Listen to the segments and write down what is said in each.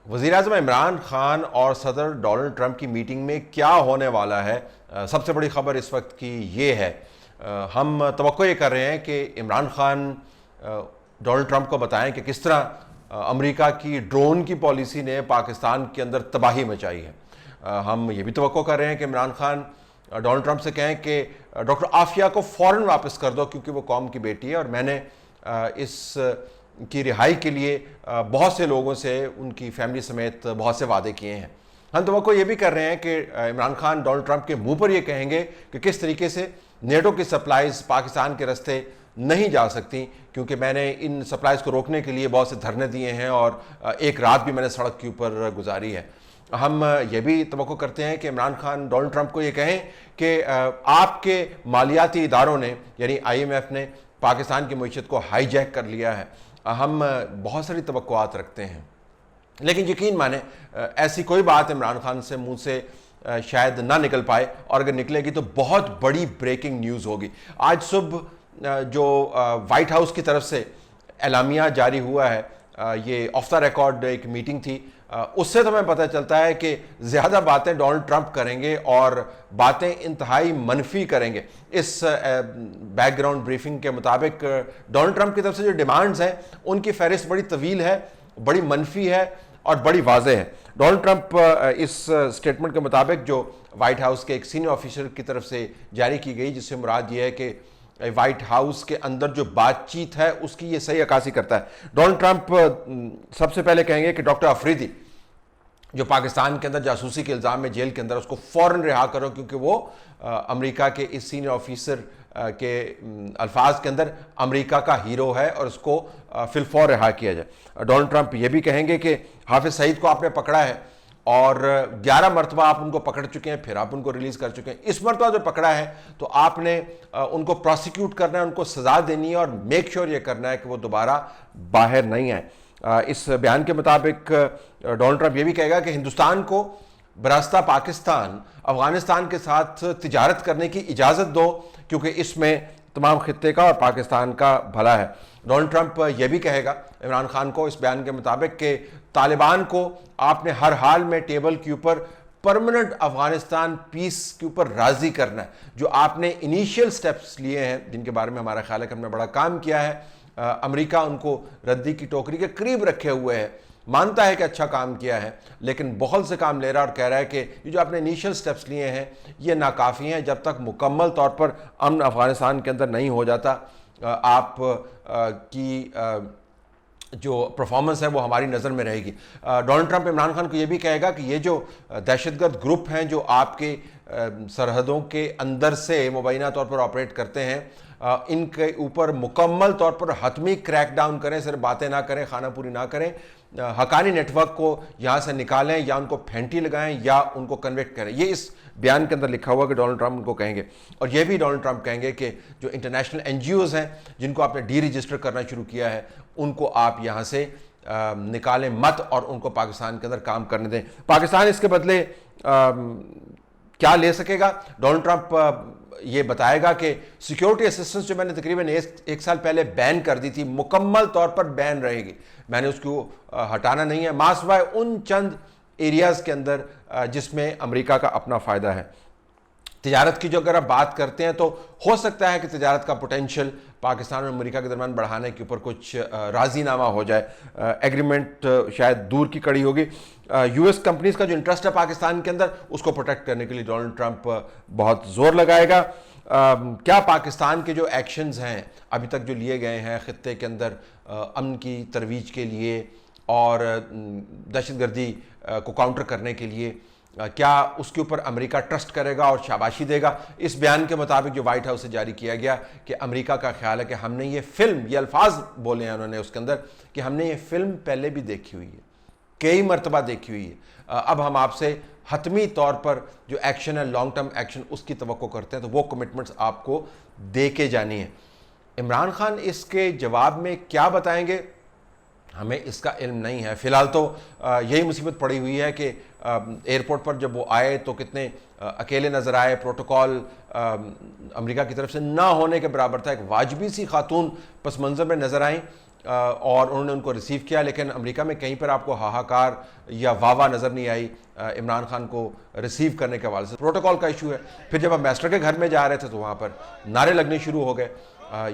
वज़ीर-ए-आज़म इमरान खान और सदर डोनाल्ड ट्रंप की मीटिंग में क्या होने वाला है। सबसे बड़ी खबर इस वक्त की ये है, हम तवक्को ये कर रहे हैं कि इमरान खान डोनाल्ड ट्रंप को बताएं कि किस तरह अमेरिका की ड्रोन की पॉलिसी ने पाकिस्तान के अंदर तबाही मचाई है। हम ये भी तवक्को कर रहे हैं कि इमरान खान डोनाल्ड ट्रंप से कहें कि डॉक्टर आफिया को फ़ौरन वापस कर दो क्योंकि वो कौम की बेटी है और मैंने इस की रिहाई के लिए बहुत से लोगों से उनकी फैमिली समेत बहुत से वादे किए हैं। हम तो ये भी कर रहे हैं कि इमरान खान डोनाल्ड ट्रंप के मुंह पर ये कहेंगे कि किस तरीके से नेटो की सप्लाईज पाकिस्तान के रास्ते नहीं जा सकती, क्योंकि मैंने इन सप्लाईज को रोकने के लिए बहुत से धरने दिए हैं और एक रात भी मैंने सड़क के ऊपर गुजारी है। हम ये भी तवक्को करते हैं कि इमरान खान डोनाल्ड ट्रंप को ये कहें कि आपके मालियाती इदारों ने यानी IMF ने पाकिस्तान की मईशत को हाईजैक कर लिया है। हम बहुत सारी तवक्कुआत रखते हैं, लेकिन यकीन माने ऐसी कोई बात इमरान खान से मुंह से शायद ना निकल पाए, और अगर निकलेगी तो बहुत बड़ी ब्रेकिंग न्यूज़ होगी। आज सुबह जो वाइट हाउस की तरफ से एलामिया जारी हुआ है, ये ऑफ द रिकॉर्ड एक मीटिंग थी, उससे तो हमें पता चलता है कि ज़्यादा बातें डोनाल्ड ट्रंप करेंगे और बातें इंतहाई मनफी करेंगे। इस बैकग्राउंड ब्रीफिंग के मुताबिक डोनाल्ड ट्रंप की तरफ से जो डिमांड्स हैं उनकी फहरिस्त बड़ी तवील है, बड़ी मनफी है और बड़ी वाज़ेह है। डोनाल्ड ट्रंप इस स्टेटमेंट के मुताबिक जो वाइट हाउस के एक सीनियर ऑफिसर की तरफ से जारी की गई, जिससे मुराद ये है कि वाइट हाउस के अंदर जो बातचीत है उसकी ये सही अक्कासी करता है। डोनाल्ड ट्रंप सबसे पहले कहेंगे कि डॉक्टर अफरीदी जो पाकिस्तान के अंदर जासूसी के इल्ज़ाम में जेल के अंदर, उसको फ़ौरन रिहा करो, क्योंकि वो अमेरिका के इस सीनियर ऑफिसर के अल्फाज के अंदर अमेरिका का हीरो है और उसको फिलफौर रिहा किया जाए। डोनाल्ड ट्रंप ये भी कहेंगे कि हाफिज़ सईद को आपने पकड़ा है और 11 मरतबा आप उनको पकड़ चुके हैं, फिर आप उनको रिलीज़ कर चुके हैं। इस मरतबा जो पकड़ा है तो आपने उनको प्रोसिक्यूट करना है, उनको सज़ा देनी है और मेक श्योर ये करना है कि वो दोबारा बाहर नहीं आए। इस बयान के मुताबिक डोनाल्ड ट्रंप ये भी कहेगा कि हिंदुस्तान को बरास्ता पाकिस्तान अफगानिस्तान के साथ तिजारत करने की इजाज़त दो, क्योंकि इसमें तमाम खित्ते का और पाकिस्तान का भला है। डोनाल्ड ट्रंप यह भी कहेगा इमरान खान को इस बयान के मुताबिक कि तालिबान को आपने हर हाल में टेबल के ऊपर परमानेंट अफगानिस्तान पीस के ऊपर राज़ी करना है। जो आपने इनिशियल स्टेप्स लिए हैं, जिनके बारे में हमारा ख्याल है कि हमने बड़ा काम किया है, अमेरिका उनको रद्दी की टोकरी के करीब रखे हुए है, मानता है कि अच्छा काम किया है, लेकिन बहुत से काम ले रहा है और कह रहा है कि ये जो आपने इनिशियल स्टेप्स लिए हैं ये नाकाफ़ी हैं। जब तक मुकम्मल तौर पर अमन अफगानिस्तान के अंदर नहीं हो जाता, आप की जो परफॉर्मेंस है वो हमारी नज़र में रहेगी। डोनाल्ड ट्रंप इमरान खान को ये भी कहेगा कि ये जो दहशतगर्द ग्रुप हैं जो आपके सरहदों के अंदर से मुबैना तौर पर ऑपरेट करते हैं, इनके ऊपर मुकम्मल तौर पर हतमी क्रैक डाउन करें, सिर्फ बातें ना करें, खाना पूरी ना करें, हकानी नेटवर्क को यहाँ से निकालें या उनको फेंटी लगाएं या उनको कन्विक्ट करें। ये इस बयान के अंदर लिखा हुआ कि डोनाल्ड ट्रंप उनको कहेंगे। और ये भी डोनाल्ड ट्रंप कहेंगे कि जो इंटरनेशनल NGOs हैं जिनको आपने डीरजिस्टर करना शुरू किया है, उनको आप यहाँ से निकालें मत और उनको पाकिस्तान के अंदर काम करने दें। पाकिस्तान इसके बदले क्या ले सकेगा? डोनाल्ड ट्रंप ये बताएगा कि सिक्योरिटी असिस्टेंस जो मैंने तकरीबन एक साल पहले बैन कर दी थी, मुकम्मल तौर पर बैन रहेगी। मैंने उसको हटाना नहीं है, मासवाए उन चंद एरियाज़ के अंदर जिसमें अमेरिका का अपना फ़ायदा है। तिजारत की जो अगर आप बात करते हैं तो हो सकता है कि तिजारत का पोटेंशियल पाकिस्तान और अमेरिका के दरमियान बढ़ाने के ऊपर कुछ राजीनामा हो जाए, एग्रीमेंट शायद दूर की कड़ी होगी। US कंपनीज का जो इंटरेस्ट है पाकिस्तान के अंदर, उसको प्रोटेक्ट करने के लिए डोनाल्ड ट्रंप बहुत जोर लगाएगा। क्या पाकिस्तान के जो एक्शंस हैं अभी तक जो लिए गए हैं खित्ते के अंदर अमन की तरवीज के लिए और दहशतगर्दी को काउंटर करने के लिए, क्या उसके ऊपर अमेरिका ट्रस्ट करेगा और शाबाशी देगा? इस बयान के मुताबिक जो वाइट हाउस से जारी किया गया कि अमेरिका का ख्याल है कि हमने ये फिल्म, ये अल्फाज बोले हैं उन्होंने उसके अंदर कि हमने ये फिल्म पहले भी देखी हुई है, कई मरतबा देखी हुई है, अब हम आपसे हतमी तौर पर जो एक्शन है, लॉन्ग टर्म एक्शन, उसकी तवक्को करते हैं, तो वो कमिटमेंट्स आपको दे के जानी है। इमरान खान इसके जवाब में क्या बताएंगे हमें इसका इल्म नहीं है। फ़िलहाल तो यही मुसीबत पड़ी हुई है कि एयरपोर्ट पर जब वो आए तो कितने अकेले नज़र आए, प्रोटोकॉल अमेरिका की तरफ से ना होने के बराबर था। एक वाजबी सी खातून पस मंज़र में नज़र आई और उन्होंने उनको रिसीव किया, लेकिन अमेरिका में कहीं पर आपको हाहाकार या वाह नज़र नहीं आई इमरान खान को रिसीव करने के हवाले से। प्रोटोकॉल का इशू है। फिर जब एम्बेसडर के घर में जा रहे थे तो वहाँ पर नारे लगने शुरू हो गए।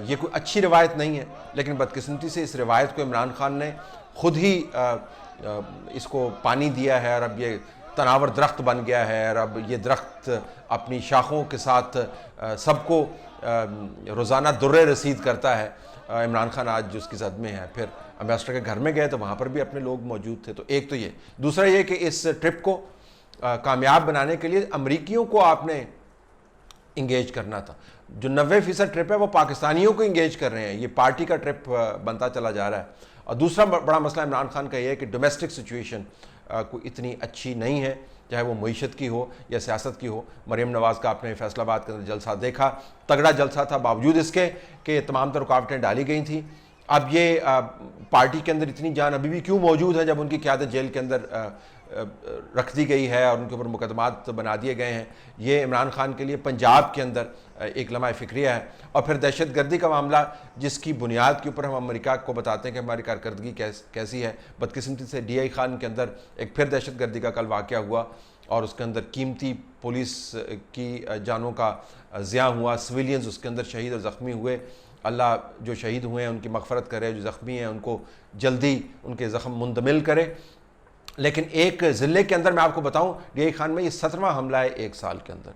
ये कोई अच्छी रिवायत नहीं है, लेकिन बदकिस्मती से इस रिवायत को इमरान खान ने खुद ही इसको पानी दिया है और अब ये तनावर दरख्त बन गया है और अब ये दरख्त अपनी शाखों के साथ सबको रोज़ाना दुर्रे रसीद करता है। इमरान खान आज उसकी जद में है। फिर एम्बेसडर के घर में गए तो वहाँ पर भी अपने लोग मौजूद थे। तो एक तो ये, दूसरा ये कि इस ट्रिप को कामयाब बनाने के लिए अमरीकियों को आपने इंगेज करना था। जो 90% ट्रिप है वो पाकिस्तानियों को इंगेज कर रहे हैं, ये पार्टी का ट्रिप बनता चला जा रहा है। और दूसरा बड़ा मसला इमरान खान का ये है कि डोमेस्टिक सिचुएशन कोई इतनी अच्छी नहीं है, चाहे वो मईशत की हो या सियासत की हो। मरीम नवाज़ का आपने फैसलाबाद के अंदर जलसा देखा, तगड़ा जलसा था, बावजूद इसके कि तमाम तर रुकावटें डाली गई थी। अब ये पार्टी के अंदर इतनी जान अभी भी क्यों मौजूद है जब उनकी क़यादत जेल के अंदर रख दी गई है और उनके ऊपर मुकदमात बना दिए गए हैं। ये इमरान खान के लिए पंजाब के अंदर एक लम्हा फ़िक्रिया है। और फिर दहशत गर्दी का मामला, जिसकी बुनियाद के ऊपर हम अमेरिका को बताते हैं कि हमारी कारकर्दगी कैसी है। बदकिस्मती से DI खान के अंदर एक फिर दहशत गर्दी का कल वाक़या हुआ और उसके अंदर कीमती पुलिस की जानों का ज़िया हुआ, सिविलियंस उसके अंदर शहीद और ज़ख्मी हुए। अल्लाह जो शहीद हुए हैं उनकी मग़फ़रत करे, जो ज़ख्मी हैं उनको जल्दी उनके ज़ख्म मुंतमिल करे। लेकिन एक ज़िले के अंदर मैं आपको बताऊं, DI खान में ये 17वां हमला है एक साल के अंदर।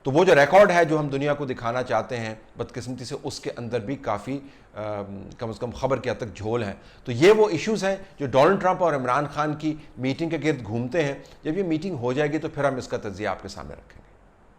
तो वो जो रिकॉर्ड है जो हम दुनिया को दिखाना चाहते हैं, बदकिस्मती से उसके अंदर भी काफ़ी कम से कम खबर के हद तक झोल है। तो ये वो इश्यूज़ हैं जो डोनाल्ड ट्रंप और इमरान खान की मीटिंग के गिर्द घूमते हैं। जब ये मीटिंग हो जाएगी तो फिर हम इसका तज्ज़िया आपके सामने रखेंगे।